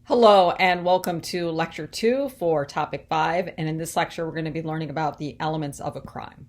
Hello and welcome to lecture 2 for topic 5. And in this lecture, we're going to be learning about the elements of a crime.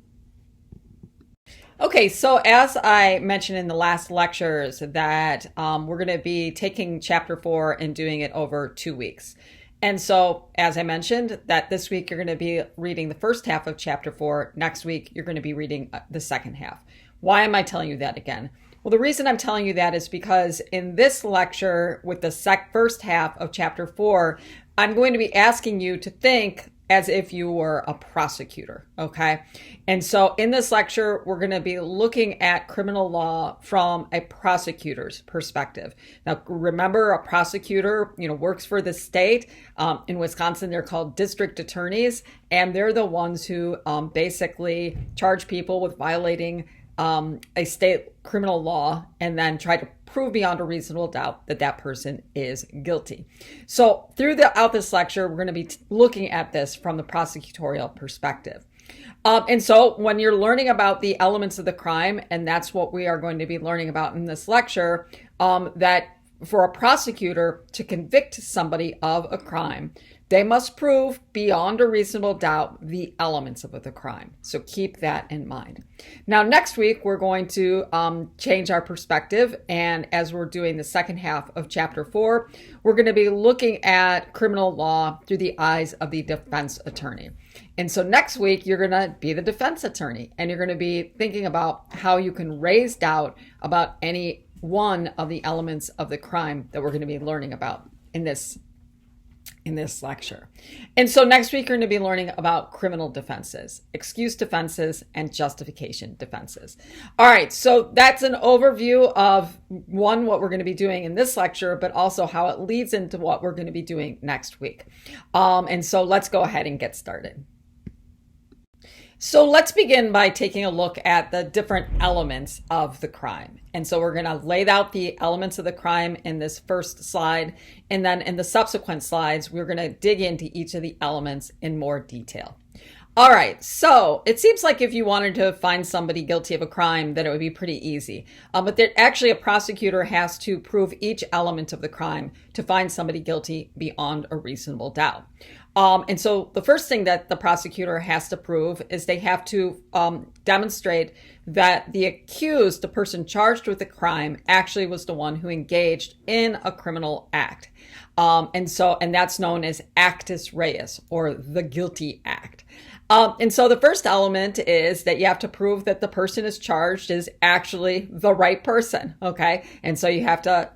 Okay, so as I mentioned in the last lectures that we're going to be taking chapter 4 and doing it over 2 weeks. And so, as I mentioned, that this week you're going to be reading the first half of chapter 4. Next week, you're going to be reading the second half. Why am I telling you that again? Well, the reason I'm telling you that is because in this lecture with the first half of chapter 4, I'm going to be asking you to think as if you were a prosecutor, okay? And so in this lecture, we're going to be looking at criminal law from a prosecutor's perspective. Now, remember, a prosecutor, works for the state. In Wisconsin, they're called district attorneys, and they're the ones who basically charge people with violating a state criminal law and then try to prove beyond a reasonable doubt that that person is guilty. So throughout this lecture, we're going to be looking at this from the prosecutorial perspective. And so when you're learning about the elements of the crime, and that's what we are going to be learning about in this lecture, that for a prosecutor to convict somebody of a crime, they must prove beyond a reasonable doubt the elements of the crime. So keep that in mind. Now, next week, we're going to change our perspective. And as we're doing the second half of chapter 4, we're going to be looking at criminal law through the eyes of the defense attorney. And so next week, you're going to be the defense attorney, and you're going to be thinking about how you can raise doubt about any one of the elements of the crime that we're going to be learning about in this lecture. And so next week, you're going to be learning about criminal defenses, excuse defenses, and justification defenses. All right, so that's an overview of what we're going to be doing in this lecture, but also how it leads into what we're going to be doing next week. And so let's go ahead and get started. So let's begin by taking a look at the different elements of the crime. And so we're going to lay out the elements of the crime in this first slide. And then in the subsequent slides, we're going to dig into each of the elements in more detail. All right, so it seems like if you wanted to find somebody guilty of a crime, that it would be pretty easy. But actually a prosecutor has to prove each element of the crime to find somebody guilty beyond a reasonable doubt. And so the first thing that the prosecutor has to prove is they have to demonstrate that the accused, the person charged with the crime, actually was the one who engaged in a criminal act. And that's known as actus reus, or the guilty act. And so the first element is that you have to prove that the person is charged is actually the right person, okay? And so you have to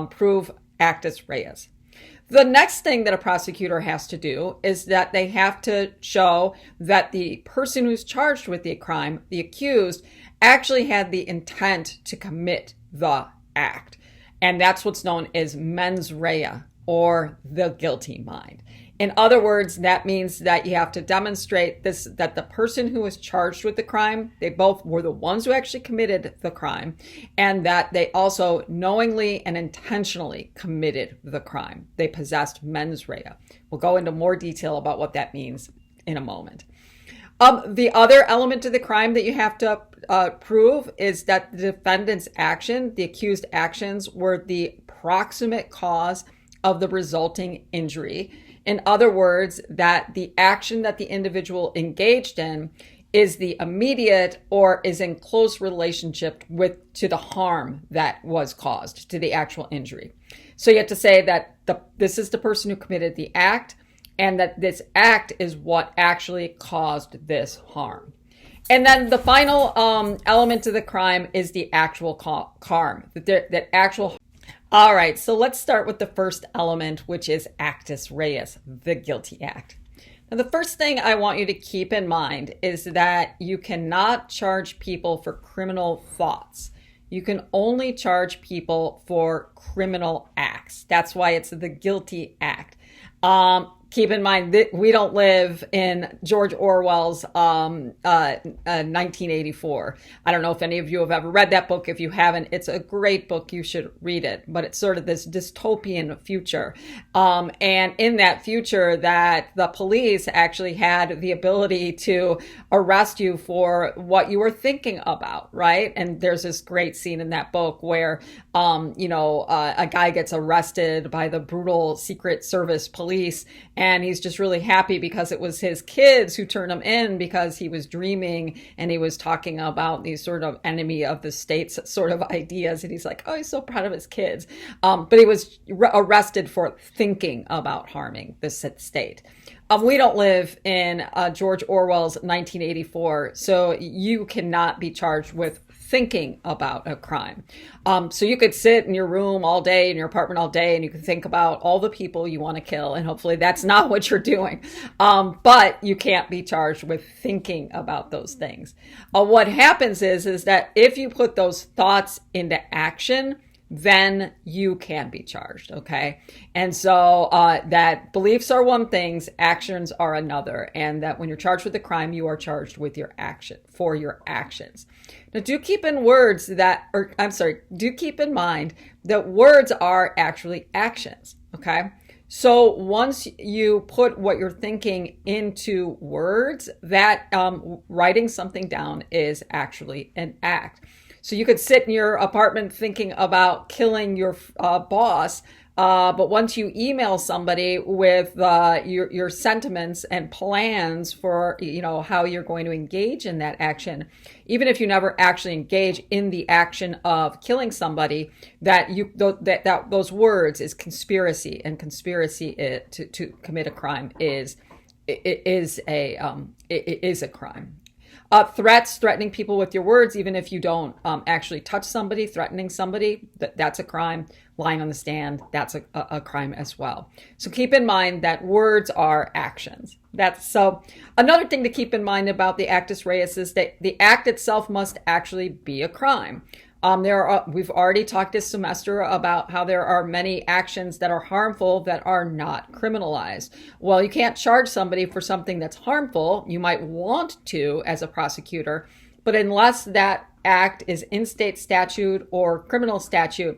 prove actus reus. The next thing that a prosecutor has to do is that they have to show that the person who's charged with the crime, the accused, actually had the intent to commit the act. And that's what's known as mens rea, or the guilty mind. In other words, that means that you have to demonstrate that the person who was charged with the crime, they both were the ones who actually committed the crime, and that they also knowingly and intentionally committed the crime. They possessed mens rea. We'll go into more detail about what that means in a moment. The other element of the crime that you have to prove is that the defendant's action, the accused actions, were the proximate cause of the resulting injury. In other words, that the action that the individual engaged in is the immediate or is in close relationship to the harm that was caused, to the actual injury. So you have to say that this is the person who committed the act, and that this act is what actually caused this harm. And then the final element of the crime is the actual harm, that actual. All right, so let's start with the first element, which is actus reus, the guilty act. Now, the first thing I want you to keep in mind is that you cannot charge people for criminal thoughts. You can only charge people for criminal acts. That's why it's the guilty act. keep in mind that we don't live in George Orwell's 1984. I don't know if any of you have ever read that book. If you haven't, it's a great book. You should read it. But it's sort of this dystopian future. And in that future, that the police actually had the ability to arrest you for what you were thinking about, right? And there's this great scene in that book where, a guy gets arrested by the brutal Secret Service police, and he's just really happy because it was his kids who turned him in, because he was dreaming and he was talking about these sort of enemy of the states sort of ideas. And he's like, oh, he's so proud of his kids. But he was arrested for thinking about harming the state. We don't live in George Orwell's 1984, so you cannot be charged with thinking about a crime. So you could sit in your room all day, in your apartment all day, and you could think about all the people you want to kill, and hopefully that's not what you're doing. But you can't be charged with thinking about those things. What happens is that if you put those thoughts into action, then you can be charged, okay? And so that beliefs are one thing, actions are another, and that when you're charged with a crime, you are charged with your action, for your actions. Now, do keep in mind that words are actually actions, okay? So once you put what you're thinking into words, that writing something down is actually an act. So you could sit in your apartment thinking about killing your boss, but once you email somebody with your sentiments and plans for how you're going to engage in that action, even if you never actually engage in the action of killing somebody, that those words is conspiracy, and conspiracy to commit a crime is a crime. Threats, threatening people with your words, even if you don't actually touch somebody, threatening somebody, that's a crime. Lying on the stand, that's a crime as well. So keep in mind that words are actions. So another thing to keep in mind about the actus reus is that the act itself must actually be a crime. We've already talked this semester about how there are many actions that are harmful that are not criminalized. Well, you can't charge somebody for something that's harmful. You might want to as a prosecutor, but unless that act is in state statute or criminal statute,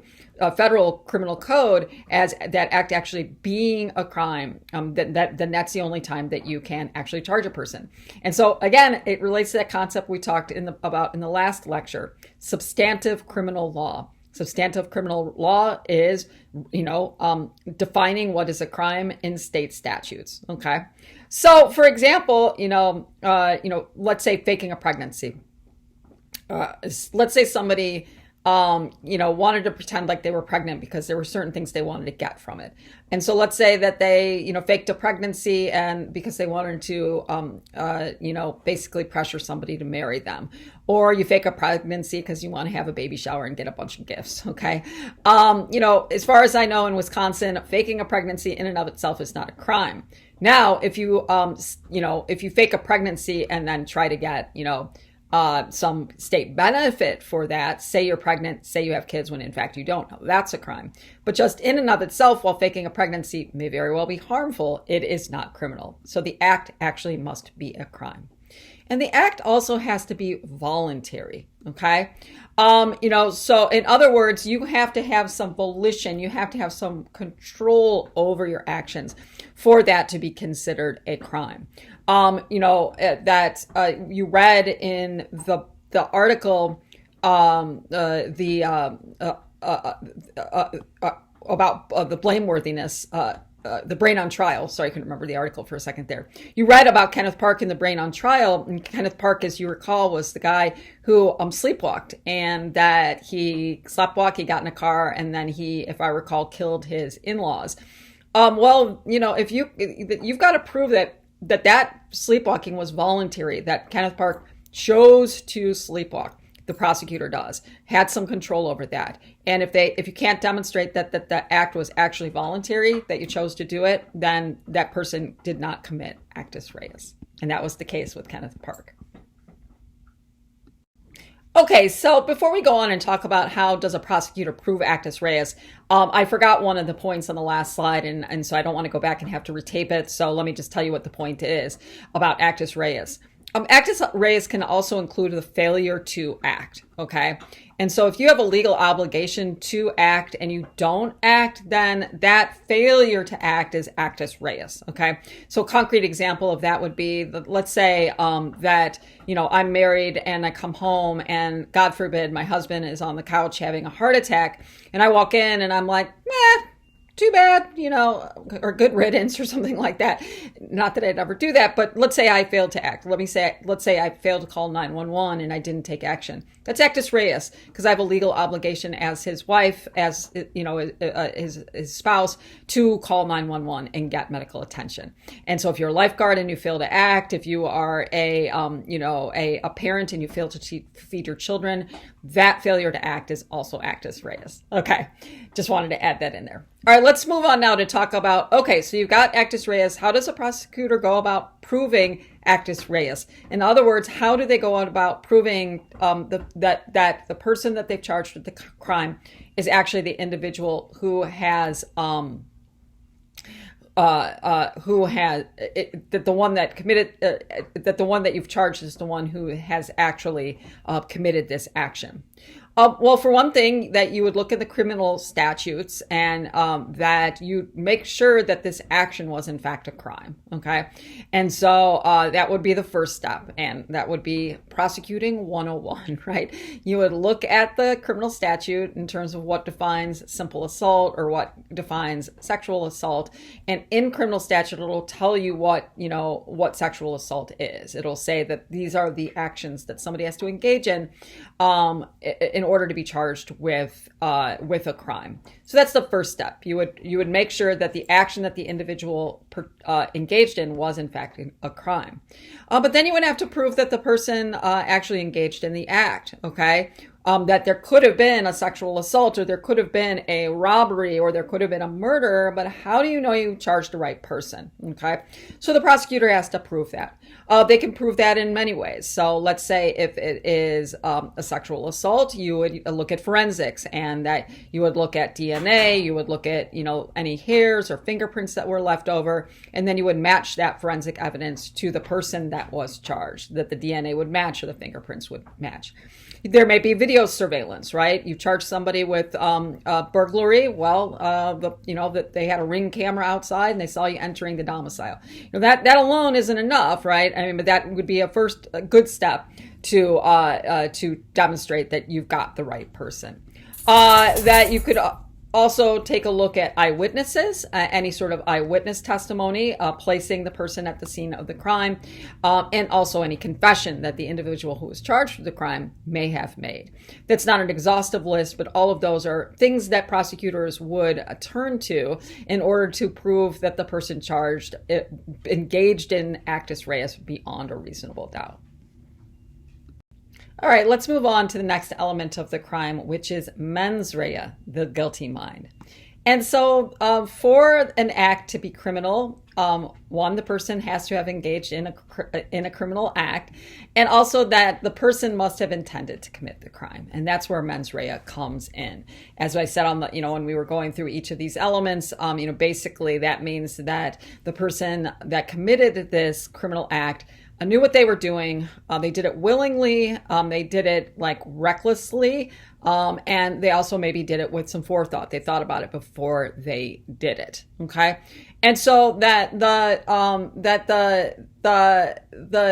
federal criminal code, as that act actually being a crime, then that's the only time that you can actually charge a person. And so again, it relates to that concept we talked about in the last lecture, substantive criminal law. Substantive criminal law is, defining what is a crime in state statutes. Okay. So for example, let's say faking a pregnancy. Let's say somebody wanted to pretend like they were pregnant because there were certain things they wanted to get from it. And so let's say that they, faked a pregnancy and because they wanted to, basically pressure somebody to marry them. Or you fake a pregnancy because you want to have a baby shower and get a bunch of gifts. Okay. As far as I know in Wisconsin, faking a pregnancy in and of itself is not a crime. Now, if you fake a pregnancy and then try to get, some state benefit for that, say you're pregnant, say you have kids when in fact you don't know, that's a crime. But just in and of itself, while faking a pregnancy may very well be harmful, it is not criminal. So the act actually must be a crime. And the act also has to be voluntary, okay? So in other words, you have to have some volition, you have to have some control over your actions for that to be considered a crime. That you read in the article, about the blameworthiness, the brain on trial. Sorry, I couldn't remember the article for a second there. You read about Kenneth Park in the brain on trial. And Kenneth Park, as you recall, was the guy who sleepwalked, and that he sleepwalked, he got in a car, and then he, if I recall, killed his in-laws. If you've got to prove that sleepwalking was voluntary, that Kenneth Park chose to sleepwalk. The prosecutor does, had some control over that. And if you can't demonstrate that the act was actually voluntary, that you chose to do it, then that person did not commit actus reus. And that was the case with Kenneth Park. Okay, so before we go on and talk about how does a prosecutor prove actus reus, I forgot one of the points on the last slide, and so I don't want to go back and have to retape it. So let me just tell you what the point is about actus reus. Actus reus can also include the failure to act, okay? And so if you have a legal obligation to act and you don't act, then that failure to act is actus reus, okay? So a concrete example of that would be, let's say that, I'm married and I come home and God forbid my husband is on the couch having a heart attack and I walk in and I'm like, too bad, or good riddance or something like that. Not that I'd ever do that, but let's say I failed to act. Let's say I failed to call 911 and I didn't take action. That's actus reus because I have a legal obligation as his wife, as his spouse, to call 911 and get medical attention. And so if you're a lifeguard and you fail to act, if you are a parent and you fail to feed your children, that failure to act is also actus reus. Okay, just wanted to add that in there. All right, let's move on now to talk about, okay, so you've got actus reus. How does a prosecutor go about proving actus reus? In other words, how do they go about proving that the person that they've charged with the crime is actually the individual who has that the one that committed that the one that you've charged is the one who has actually committed this action? Well, for one thing, that you would look at the criminal statutes and that you make sure that this action was in fact a crime. Okay. And so that would be the first step. And that would be prosecuting 101, right? You would look at the criminal statute in terms of what defines simple assault or what defines sexual assault. And in criminal statute, it'll tell you what sexual assault is. It'll say that these are the actions that somebody has to engage in order to be charged with a crime. So that's the first step. You would make sure that the action that the individual engaged in was in fact a crime. But then you would have to prove that the person actually engaged in the act. Okay. That there could have been a sexual assault or there could have been a robbery or there could have been a murder, but how do you know you charged the right person? Okay. So the prosecutor has to prove that. They can prove that in many ways. So let's say if it is a sexual assault, you would look at forensics and that you would look at DNA, you would look at, any hairs or fingerprints that were left over, and then you would match that forensic evidence to the person that was charged, that the DNA would match or the fingerprints would match. There may be video surveillance, right? You charge somebody with burglary. Well, that they had a Ring camera outside and they saw you entering the domicile. That alone isn't enough, right? I mean, but that would be a good step to demonstrate that you've got the right person. That you could also take a look at eyewitnesses, any sort of eyewitness testimony, placing the person at the scene of the crime, and also any confession that the individual who was charged with the crime may have made. That's not an exhaustive list, but all of those are things that prosecutors would turn to in order to prove that the person charged engaged in actus reus beyond a reasonable doubt. All right, let's move on to the next element of the crime, which is mens rea, the guilty mind. And so for an act to be criminal, one, the person has to have engaged in a criminal act, and also that the person must have intended to commit the crime. And that's where mens rea comes in. As I said when we were going through each of these elements, basically that means that the person that committed this criminal act knew what they were doing. They did it willingly. They did it recklessly. And they also maybe did it with some forethought. They thought about it before they did it. Okay. And so that the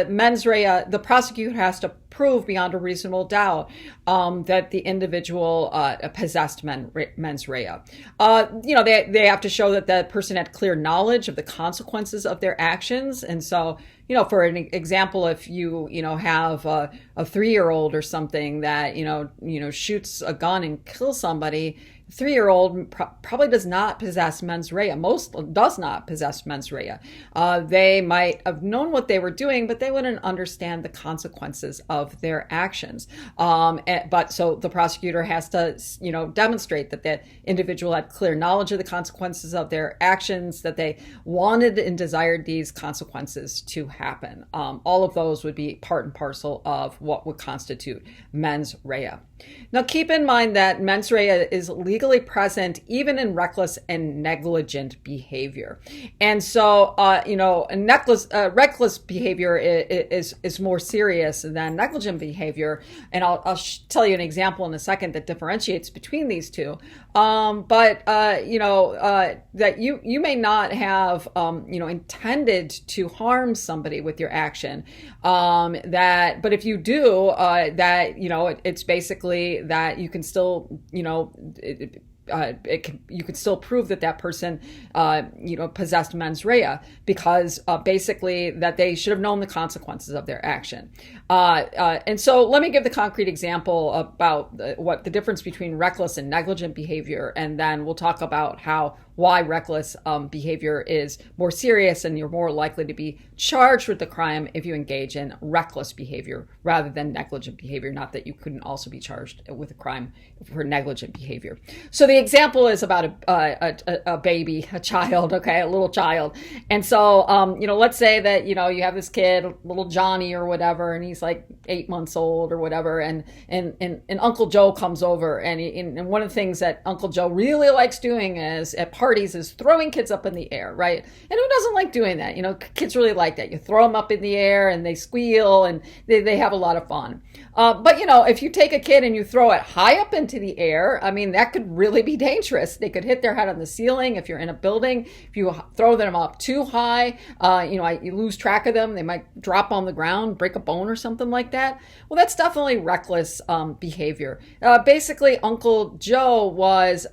mens rea, the prosecutor has to prove beyond a reasonable doubt that the individual possessed mens rea. They have to show that the person had clear knowledge of the consequences of their actions. And so, for an example, if you have a 3-year-old or something that, shoots a gun and kills somebody, 3-year-old probably does not possess mens rea. Most does not possess mens rea. They might have known what they were doing, but they wouldn't understand the consequences of their actions. But so the prosecutor has to, demonstrate that that individual had clear knowledge of the consequences of their actions, that they wanted and desired these consequences to happen. All of those would be part and parcel of what would constitute mens rea. Now, keep in mind that mens rea is legally present even in reckless and negligent behavior. And so, reckless behavior is more serious than negligent behavior. And I'll tell you an example in a second that differentiates between these two. That you may not have, intended to harm somebody with your action. But if you do, it's basically that you can still, you could still prove that person, possessed mens rea because basically that they should have known the consequences of their action. And so let me give the concrete example about what the difference between reckless and negligent behavior, and then we'll talk about why reckless behavior is more serious and you're more likely to be charged with the crime if you engage in reckless behavior rather than negligent behavior. Not that you couldn't also be charged with a crime for negligent behavior. So the example is about a baby, a child, okay, a little child. And so, let's say that, you have this kid, little Johnny or whatever, and he's like 8 months old or whatever. And Uncle Joe comes over, and one of the things that Uncle Joe really likes doing is at parties is throwing kids up in the air, right? And who doesn't like doing that? Kids really like that. You throw them up in the air and they squeal and they have a lot of fun. But if you take a kid and you throw it high up into the air, I mean, that could really be dangerous. They could hit their head on the ceiling if you're in a building. If you throw them up too high, you lose track of them. They might drop on the ground, break a bone or something like that. Well, that's definitely reckless behavior. Basically, Uncle Joe was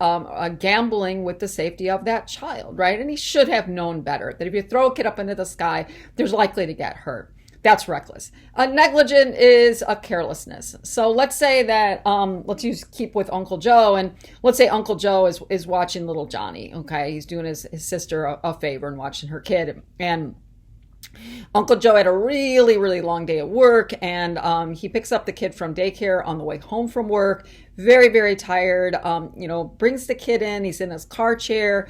gambling with the safety of that child, right? And he should have known better that if you throw a kid up into the sky, there's likely to get hurt. That's reckless. Negligent is a carelessness. So let's say that, keep with Uncle Joe, and let's say Uncle Joe is watching little Johnny, okay? He's doing his sister a favor and watching her kid, and Uncle Joe had a really, really long day at work, and he picks up the kid from daycare on the way home from work. Very, very tired, brings the kid in. He's in his car chair,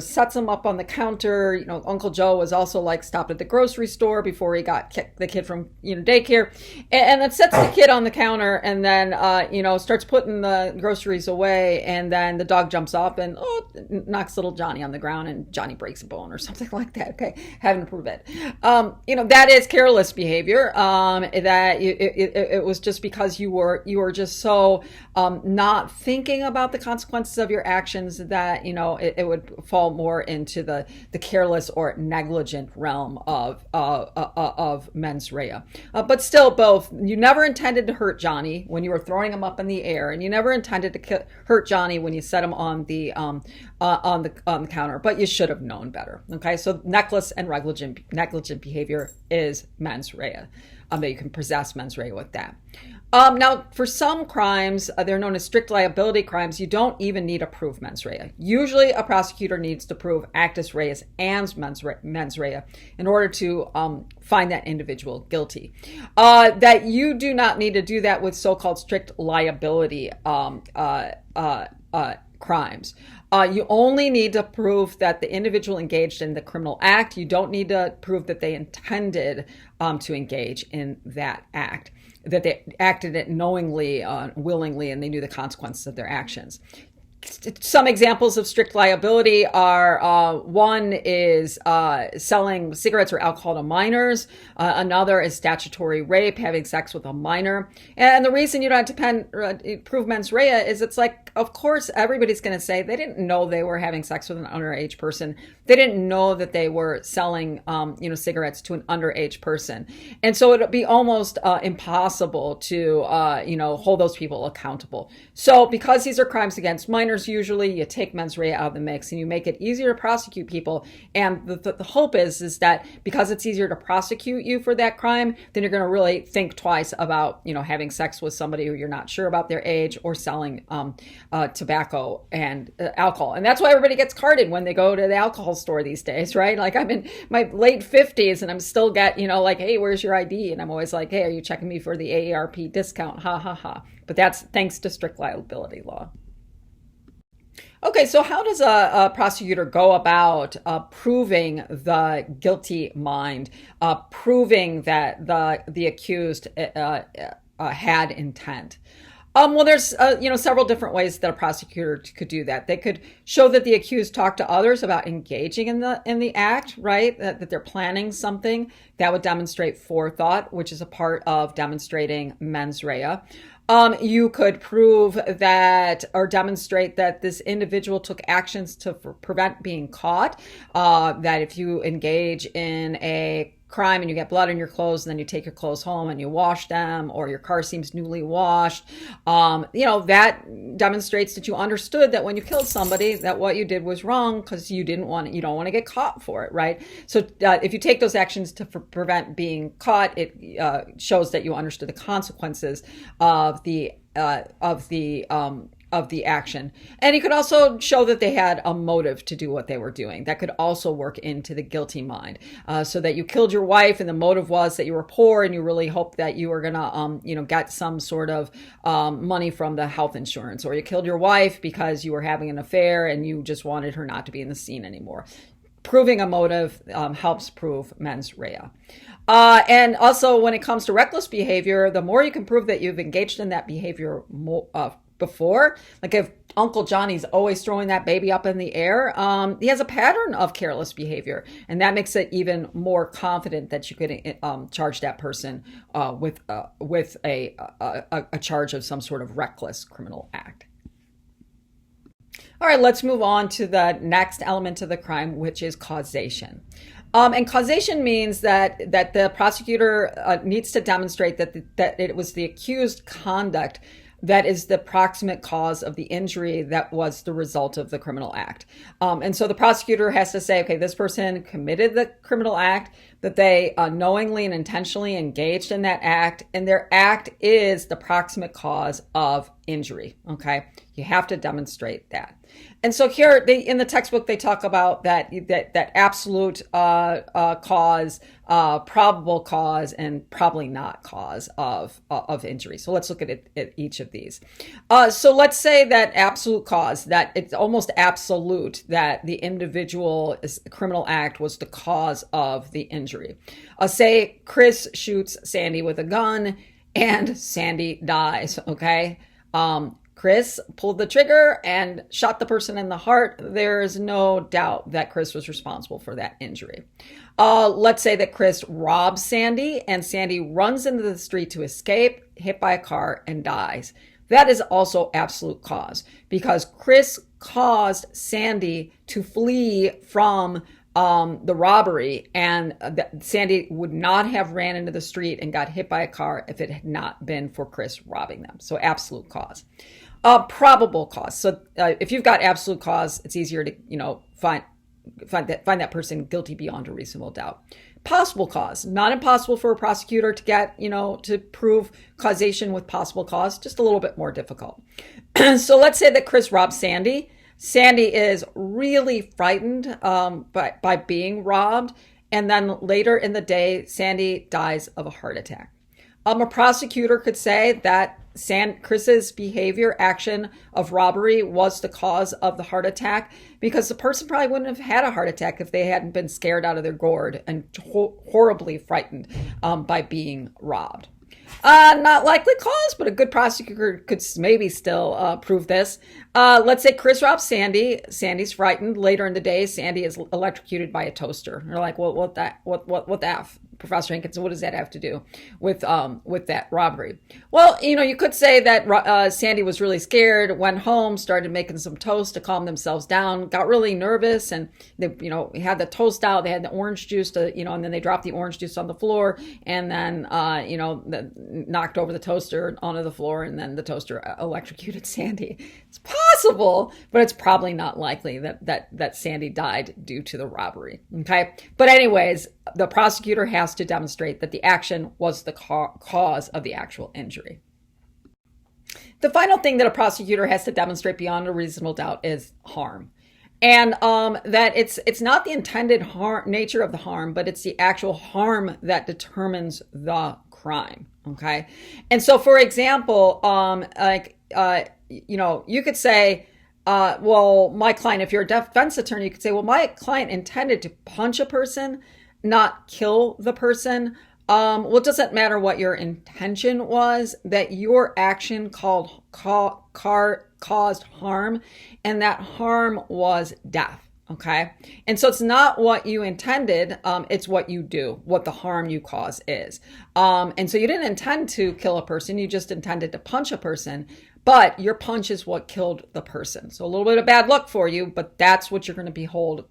sets him up on the counter. Uncle Joe was also stopped at the grocery store before he got the kid from, daycare, and then sets the kid on the counter and then, starts putting the groceries away. And then the dog jumps up and, knocks little Johnny on the ground, and Johnny breaks a bone or something like that. Okay. Having to prove it. That is careless behavior. It was just because you were just so, not thinking about the consequences of your actions that, it would fall more into the careless or negligent realm of mens rea. But still, both, you never intended to hurt Johnny when you were throwing him up in the air, and you never intended to hurt Johnny when you set him on the counter, but you should have known better. Okay, so reckless and negligent behavior is mens rea. That you can possess mens rea with that. Now, for some crimes, they're known as strict liability crimes. You don't even need to prove mens rea. Usually, a prosecutor needs to prove actus reus and mens rea in order to find that individual guilty. That you do not need to do that with so-called strict liability crimes. You only need to prove that the individual engaged in the criminal act. You don't need to prove that they intended to engage in that act, that they acted it knowingly, willingly, and they knew the consequences of their actions. Some examples of strict liability are one is selling cigarettes or alcohol to minors. Another is statutory rape, having sex with a minor. And the reason you don't have to prove mens rea is it's of course, everybody's going to say they didn't know they were having sex with an underage person. They didn't know that they were selling, cigarettes to an underage person. And so it would be almost impossible to, hold those people accountable. So because these are crimes against minors, misdemeanors, usually you take mens rea out of the mix and you make it easier to prosecute people. And the hope is that because it's easier to prosecute you for that crime, then you're going to really think twice about, having sex with somebody who you're not sure about their age or selling tobacco and alcohol. And that's why everybody gets carded when they go to the alcohol store these days, right? Like I'm in my late 50s and I'm still hey, where's your ID? And I'm always like, hey, are you checking me for the AARP discount? Ha ha ha. But that's thanks to strict liability law. Okay, so how does a prosecutor go about proving the guilty mind, proving that the accused had intent? Well, there's several different ways that a prosecutor could do that. They could show that the accused talked to others about engaging in the act, right? That they're planning something that would demonstrate forethought, which is a part of demonstrating mens rea. You could prove that or demonstrate that this individual took actions to prevent being caught. That if you engage in a crime and you get blood on your clothes and then you take your clothes home and you wash them, or your car seems newly washed, that demonstrates that you understood that when you killed somebody that what you did was wrong because you don't want to get caught for it, right? So if you take those actions to prevent being caught, it shows that you understood the consequences of the action. And you could also show that they had a motive to do what they were doing. That could also work into the guilty mind. So that you killed your wife and the motive was that you were poor and you really hoped that you were gonna, get some sort of money from the health insurance. Or you killed your wife because you were having an affair and you just wanted her not to be in the scene anymore. Proving a motive helps prove mens rea. And also when it comes to reckless behavior, the more you can prove that you've engaged in that behavior before, like if Uncle Johnny's always throwing that baby up in the air, he has a pattern of careless behavior, and that makes it even more confident that you could charge that person with a charge of some sort of reckless criminal act. All right, let's move on to the next element of the crime, which is causation. And causation means that the prosecutor needs to demonstrate that it was the accused conduct that is the proximate cause of the injury that was the result of the criminal act. And so the prosecutor has to say, okay, this person committed the criminal act, that they knowingly and intentionally engaged in that act, and their act is the proximate cause of injury, okay? You have to demonstrate that. And so here in the textbook, they talk about that absolute cause, probable cause, and probably not cause of injury. So let's look at each of these. So let's say that absolute cause, that it's almost absolute that the individual's criminal act was the cause of the injury. Say Chris shoots Sandy with a gun and Sandy dies, okay? Chris pulled the trigger and shot the person in the heart. There is no doubt that Chris was responsible for that injury. Let's say that Chris robs Sandy and Sandy runs into the street to escape, hit by a car, and dies. That is also absolute cause because Chris caused Sandy to flee from the robbery, and Sandy would not have ran into the street and got hit by a car if it had not been for Chris robbing them. So absolute cause. Probable cause. So if you've got absolute cause, it's easier to find that person guilty beyond a reasonable doubt. Possible cause. Not impossible for a prosecutor to get to prove causation with possible cause. Just a little bit more difficult. So let's say that Chris robs Sandy. Sandy is really frightened by being robbed, and then later in the day, Sandy dies of a heart attack. A prosecutor could say that Chris's behavior, action of robbery was the cause of the heart attack because the person probably wouldn't have had a heart attack if they hadn't been scared out of their gourd and horribly frightened by being robbed. Not likely cause, but a good prosecutor could maybe still prove this. Let's say Chris robs Sandy. Sandy's frightened. Later in the day, Sandy is electrocuted by a toaster. They're like, well, what that, Professor Hankinson, what does that have to do with that robbery? Well, you could say that Sandy was really scared, went home, started making some toast to calm themselves down, got really nervous, and they, had the toast out. They had the orange juice and then they dropped the orange juice on the floor, and then knocked over the toaster onto the floor, and then the toaster electrocuted Sandy. It's possible, but it's probably not likely that Sandy died due to the robbery. Okay. But anyways, the prosecutor has to demonstrate that the action was the cause of the actual injury. The final thing that a prosecutor has to demonstrate beyond a reasonable doubt is harm. And that it's not the intended nature of the harm, but it's the actual harm that determines the crime. Okay. And so, for example, you could say, well, my client, if you're a defense attorney, you could say, well, my client intended to punch a person, not kill the person. Well, it doesn't matter what your intention was, that your action caused harm, and that harm was death. Okay. And so it's not what you intended. It's what you do, what the harm you cause is. And so you didn't intend to kill a person. You just intended to punch a person, but your punch is what killed the person. So a little bit of bad luck for you, but that's what you're going to be held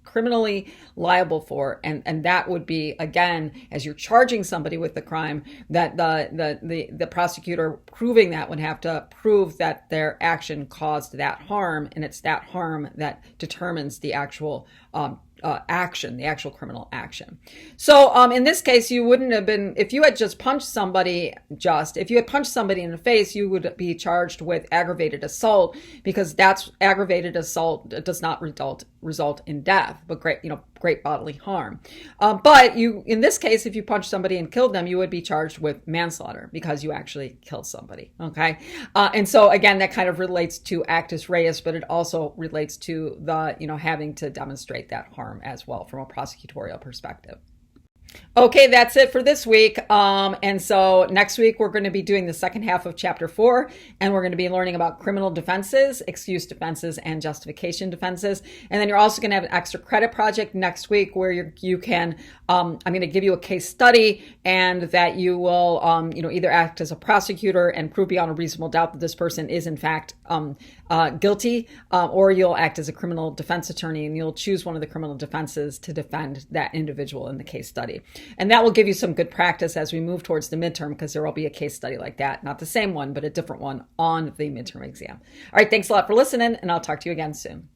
criminally liable for. And that would be, again, as you're charging somebody with the crime, that the prosecutor proving that would have to prove that their action caused that harm, and it's that harm that determines the actual action, the actual criminal action. So in this case, you wouldn't have been, if you had just punched somebody, if you had punched somebody in the face, you would be charged with aggravated assault, because that's aggravated assault does not result in death, but great bodily harm. But in this case, if you punched somebody and killed them, you would be charged with manslaughter because you actually killed somebody. Okay. And so again, that kind of relates to actus reus, but it also relates to the, having to demonstrate that harm as well from a prosecutorial perspective. Okay, that's it for this week. And so next week, we're going to be doing the second half of chapter 4, and we're going to be learning about criminal defenses, excuse defenses, and justification defenses. And then you're also going to have an extra credit project next week where you can, I'm going to give you a case study, and that you will, either act as a prosecutor and prove beyond a reasonable doubt that this person is in fact guilty, or you'll act as a criminal defense attorney, and you'll choose one of the criminal defenses to defend that individual in the case study. And that will give you some good practice as we move towards the midterm, because there will be a case study like that, not the same one, but a different one on the midterm exam. All right, thanks a lot for listening, and I'll talk to you again soon.